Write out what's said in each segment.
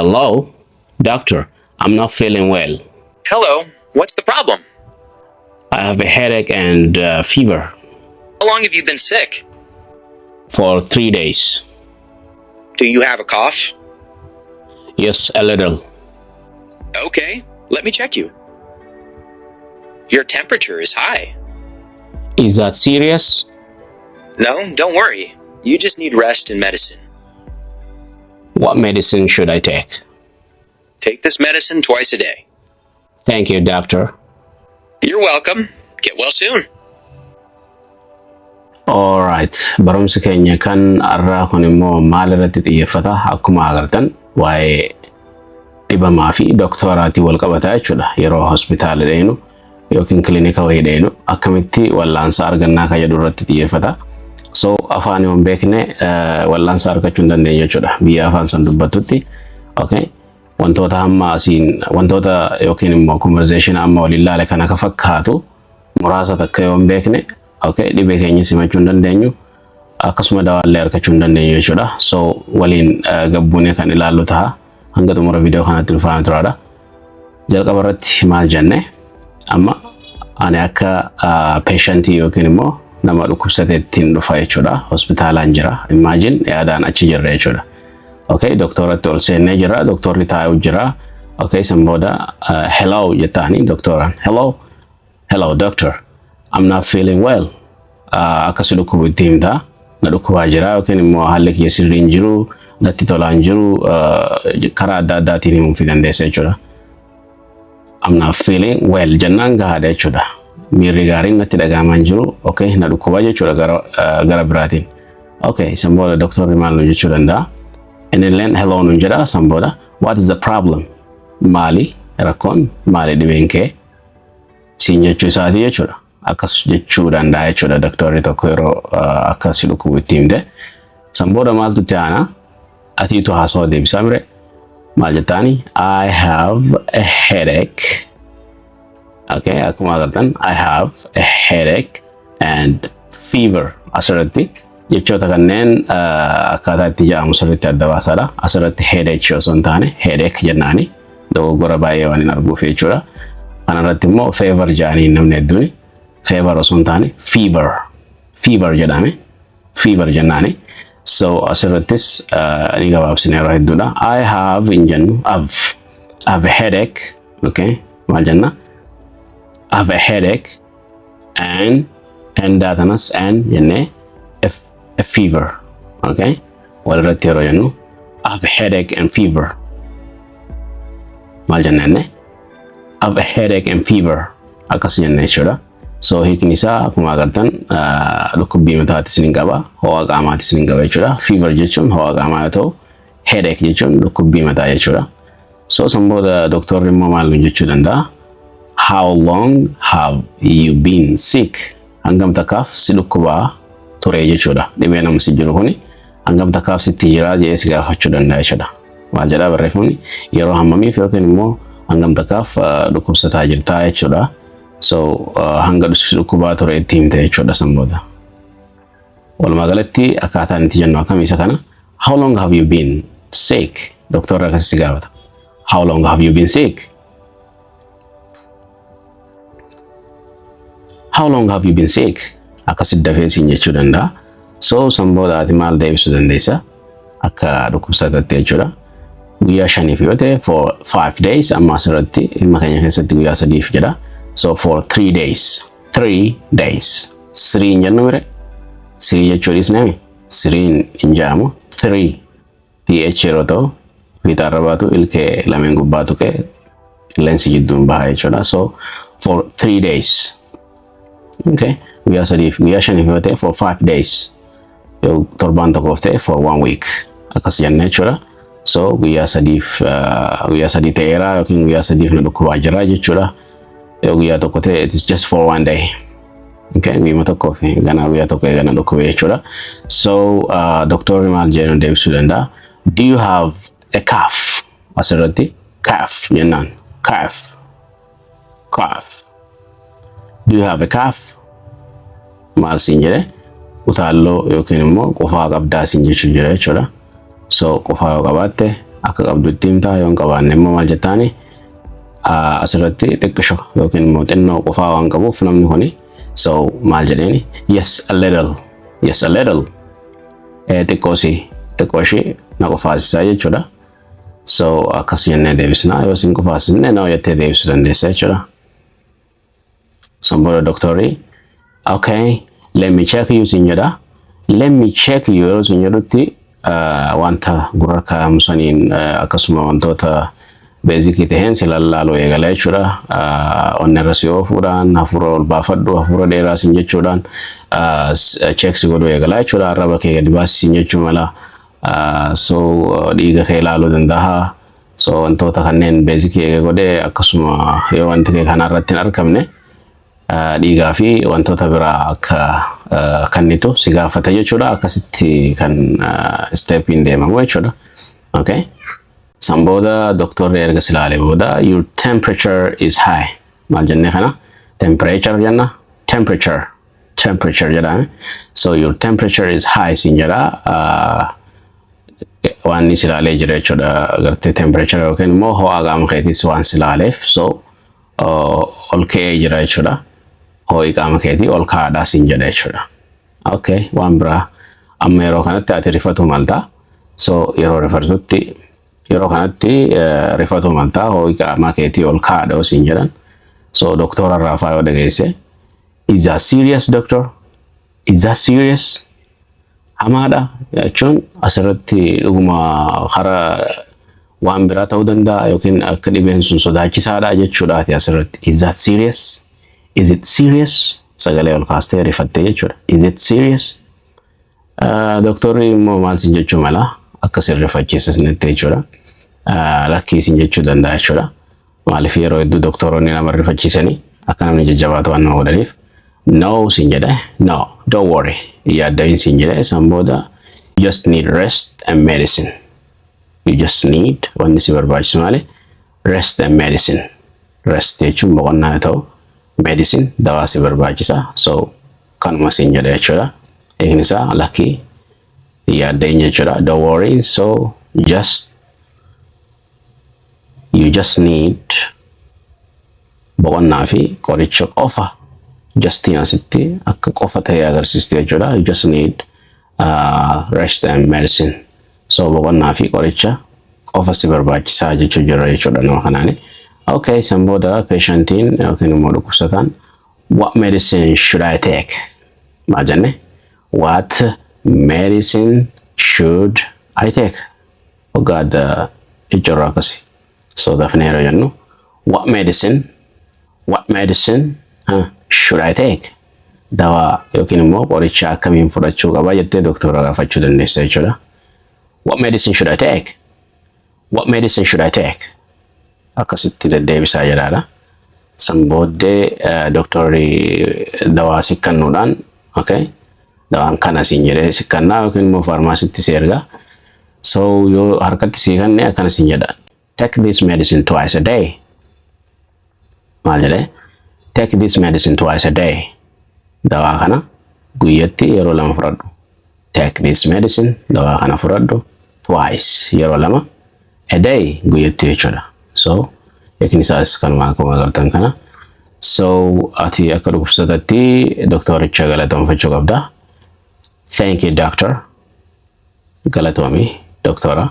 Hello, doctor. I'm not feeling well. Hello, what's the problem? I have a headache and fever How long have you been sick? for 3 days. Do you have a cough? Yes, a little. Okay, let me check you. Your temperature is high. Is that serious? No, don't worry. You just need rest and medicine. What medicine should I take? Take this medicine twice a day. Thank you, doctor. You're welcome. Get well soon. Alright, barumsi keenya kan arraa kun immoo maal irratti xiyyeeffata akkuma agartan waa'ee dhibamaa fi doktoraatii wal qabataa jechuudha. Yeroo hospitaala deenu yookiin kilinika wayii deenu akkamitti wallaansa argannaa kan jedhu irratti xiyyeeffata. So afaan hin beekne wallaansa argachuu hin dandeenye jechuudha. Biyya afaan san dubbatutti. Okay. Wantoota hamma asiin wantoota yookiin immoo conversation amma waliin ilaale kan akka fakkaatu muraasa takka yoo hin beekne okay dhibee keenya simachuu hin dandeenyu akkasuma dawaallee argachuu hin dandeenyu jechuudha. So waliin gabbuunee kan ilaallu ta'a hanga xumura viidiyoo kanatti nu faana turaadha. Jalqaba irratti maal jenne amma ani akka patientii yookiin immoo nama dhukkubsateettiin dhufa jechuudha. Hospitaalaan jira. Imagine yaadaan achi jirra jechuudha. Okay, doktoratti ol seennee jira. Doktorri taa'u jira. Okay, sanbooda hello jettaani doktoraan. Hello doctor. I'm not feeling well. Akkasii dhukkubu itti himta. Na dhukkubaa jira yookiin immoo haalli kiyya sirrii hin jiru, natti tolaa hin jiru, karaa adda addaatiin himuu fi dandeessa jechuudha. I'm not feeling well jennaan gahaadha jechuudha. Miirri gaariin natti dhagaamaa hin jiru. Okay, na dhukkubaa jechuudha gara biraatiin. Okay, sanbooda doktorri maal nu jechuu danda'a? Inni hello nun jedha sanbooda what is the problem? Maali rakkoon maali dhibeen kee? Siin jechuu isaati jechuudha. Akkas jechuu danda'a jechuudha doktorri tokko yeroo akkasi dhukkubu itti himte. Sanbooda maaltu itti aana? Atiitu haasawaa deebisaa mire. Maal jettaani? I have a headache. Okay, akkuma agartan I have a headache and fever. Asirratti jechoota kanneen akkaataa itti jedhamu sirriitti adda baasaadha. Asirratti headache osoo hin taane headache jennaani dogoggora baay'ee waan hin arguuf jechuudha. Kanarratti immoo fever jedhanii namni hedduun fever osoo hin taane fever jedhame fever jennaani. So asirrattis ni gabaabsine yeroo hedduudha. I have hin jennu have a headache. Okay, maal jenna? I have a headache and daatanas and jennee a fever. Okay, walirratti yeroo jennu I have a headache and fever. Maal jennee? I have a headache and fever. Akkas jennee jechuudha. So hiikni isaa akkuma agartan dhukkubbii mataatti isin qaba, ho'a qaamaatti isin qaba jechuudha. Fever jechuun ho'a qaamaa yoo ta'u, headache jechuun dhukkubbii mataa jechuudha. So sanbooda doktorri immoo maal jechuu danda'a? How long have you been sick? Hangam takkaaf si dhukkubaa ture jechuudha. Dhibee namsi jiru kuni hangam takkaaf sitti jira jedhee si gaafachuu danda'a jechuudha. Maal jedhaa barreeffamni? Yeroo hammamiif yookiin immoo hangam takkaaf dhukkubsataa jirtaa jechuudha. So hanga dhukkubaa ture itti himte jechuudha sanbooda. Walumaa galatti akkaataan itti jennu akkam isa kana? How long have you been sick? Doktorri akkasii si gaafata. How long have you been sick? How long have you been sick? Akkasitti dafee siin jechuu danda'a. So sanbooda ati maal deebisuu dandeessa? Akka dhukkubsataatti jechuudha. Guyyaa shaniif yoo ta'e for 5 days amma asirratti dhimma keenya keessatti guyyaa sadiif jedha. So for 3 days. 3 days. 3 hin jennu mire? 3 jechuu dhiisnee? 3 hin jedhamu. 3 TH yeroo ta'u fiixaarra baatu ilkee lameen gubbaa tuqee qilleensi jidduun baha jechuudha. So for 3 days. Okay. Guyyaa shaniif yoo ta'e for 5 days. Yoo torbaan tokkoof ta'e for 1 week. Akkas jennee jechuudha. So guyyaa sadii ta'eera yookiin guyyaa sadiif na dhukkubaa jira jechuudha. Yoo guyyaa tokko ta'e it is just for 1 day. Okay, guyyaa tokkoof guyyaa tokko eegana dhukkubee jechuudha. So doktorri maal jedhu deebisuu danda'a? Do you have a cough? Asirratti cough jennaan. Cough. Do you have a cough? Maal siin jedhe? Utaalloo yookiin immoo qofaa qabdaa siin jechuu jira jechuudha. So qofaa yoo qabaatte akka qabdutti himtaa yoo hin qabaanne immoo maal jettaani asirratti xiqqisho yookiin immoo xinnoo qofaa waan qabuuf namni kuni so maal jedheeni yes a little xiqqooshii na qofaasisaa jechuudha. So akkas jennee deebisna yoo isin qofaasifne na jettee deebisuu dandeessa jechuudha. Sanbooda doktorri okay let me check you sin jedha. Let me check you yeroo sin jedhutti wanta gurra kaa'amu saniin akkasuma wantoota beezikii taheen si lallaaluu eegala jechuudha. Onnirra si oofuudhaan hafuura ol baafadhu hafuura dheeraa sin jechuudhaan check si godhuu eegala jechuudha. Arraba kee gadi baasisin jechuu mala. So dhiiga kee ilaaluu danda'a. So wantoota kanneen beezikii eega godhee akkasuma yoo wanti kee kanarratti hin argamne dhiigaa fi wantoota biraa akka kannitu si gaafata jechuudha. Akkasitti kan steppiin deemamu jechuudha. Okay. Sanbooda doktorri erga silaalee booda your temperature is high. Maal jennee kana? Temperature jenna. Temperature jedhame. So your temperature is high sin jedha. Waan ni silaalee jira jechuudha. Gartee temperature yookiin immoo ho'a qaama keetiis waan silaaleef so ol ka'ee jira jechuudha. Ho'i qaama keetii ol ka'aadhaa sin jedha jechuudha. Okay, waan biraa amma yeroo kanatti ati rifatu malta. So yeroo kanatti rifatu malta ho'i qaama keetii ol ka'aadha sin jedhan. So doktora irraa yoo dhageesse is that serious doctor? Is that serious? Hamaadha jechuun asirratti dhuguma hara waan biraa ta'uu danda'a yookiin akka dhibeen sun sodaachisaadha jechuudhaati asirratti. Is that serious? Is it serious? Sagalee ol kaastee rifattee jechuudha. Is it serious? Doktorri immoo maal sin jechuu mala akka sin rifachiisisnetti jechuudha. Lakkii sin jechuu danda'a jechuudha. Maaliif yeroo hedduu doktoroonni nama rifachiisanii akka namni jajjabaatu waan nama godhaniif. No sin jedhe. No, don't worry. Yaaddayin sin jedhe san booda you just need rest and medicine. You just need wanni si barbaachisu maali? Rest and medicine. Rest jechuun boqonnaa yoo ta'u medicine dawaa si barbaachisa. So kanuma sin jedhe jechuudha. Eegni isaa lakkii yaaddayin jechuudha. Don't worry. So you just need boqonnaa fi qoricha qofa. Justiin asitti akka qofa ta'ee agarsiiste jechuudha. You just need rest and medicine. So boqonnaa fi qoricha qofa si barbaachisaa jechuu jira jechuudha nama kanaani. Okay, san booda patientiin yookiin immoo dhukkubsataan what medicine should I take? Maal jenne? What medicine should I take? Ogaadha jechuudha akkasi. So dafnee yeroo jennu what medicine should I take? Dawaa yookiin immoo qoricha akkamiin fudhachuu qaba jettee doktora gaafachuu dandeessa jechuudha. What medicine should I take? What medicine should I take? Akkasitti deddeebisaa jedhaadha. San booddee doktorri dawaa sikkannuudhaan okay dawaan kana siin jedhee sikkannaa yookiin immoo faarmaasitti si erga. So yoo harkatti si kanne akkana siin jedha. Take this medicine twice a day. Maal jedhee? Take this medicine twice a day. Dawaa kana guyyatti yeroo lama fudhadhu. Take this medicine dawaa kana fudhadhu twice yeroo lama a day guyyatti jechuudha. So eekni isaas kanuma akkuma agartan kana. So ati akka dhukkubsatatti doktoricha galatoomfachuu qabda. Thank you doctor. Galatoomi doktora.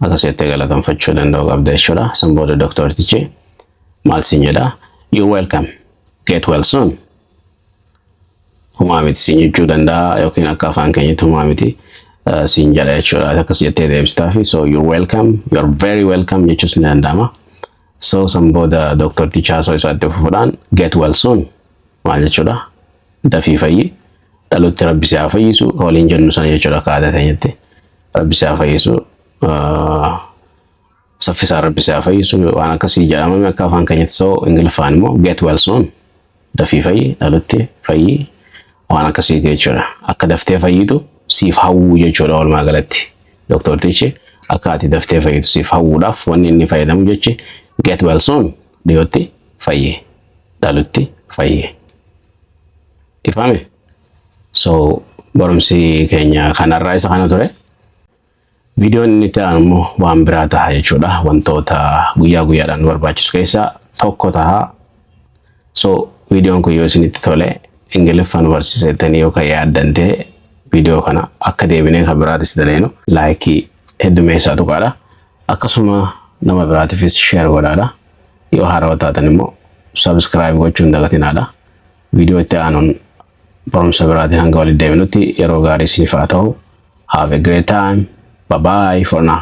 Akkasitti galatoomfachuu danda'u qabda jechuudha. San booda doktortichi maal siin jedha? You're welcome. Get well soon. Humaa miti siin jechuu danda'a yookiin akka afaan keenyatti humaa miti siin jedha jechuudha. Akkas jettee deebistaafi. So you're welcome. You're very welcome jechuus ni danda'ama. So san booda doktorticha haasoo isaatti fufuudhaan get well soon. Maal jechuudha? Dafii fayyi. Dhalotti rabbi si haa fayyisu. Waliin jennu sana jechuudha akka aadaa teenyatti. Rabbi si haa fayyisu. Saffisaa rabbi si haa fayyisu waan akkasii jedhamame akka afaan keenyatti. So ingiliffaan immoo get well soon. Dafii fayyi. Dhalotti fayyi. Waan akkasiiti jechuudha. Akka daftee fayyitu siif hawwuu jechuudha walumaa galatti. Doktortichi akka ati daftee fayyitu siif hawwuudhaaf wanni inni fayyadamu jechi get well soon dhiyootti fayyi. Dhalotti fayyi. Ifame? So barumsi keenya kanarraa isa kana ture. Viidiyoon inni itti aanu immoo waan biraa ta'a jechuudha. Wantoota guyyaa guyyaadhaan barbaachisu keessaa tokko ta'a. So viidiyoon kun yoo isinitti tole Ingiliffaan barsiisettanii yookaan yaaddan ta'e viidiyoo kana akka deebinee kan biraatis daleenu laayikii heddumeessaa tuqaadha. Akkasuma nama biraatiifis sheer godhaadha. Yoo haarawaa taatan immoo subscribe gochuun dagatinaadha. Viidiyoo itti aanuun barumsa biraatiin hanga walitti deebinutti yeroo gaarii isiniif haa ta'u. Have a great time. Bye bye for now.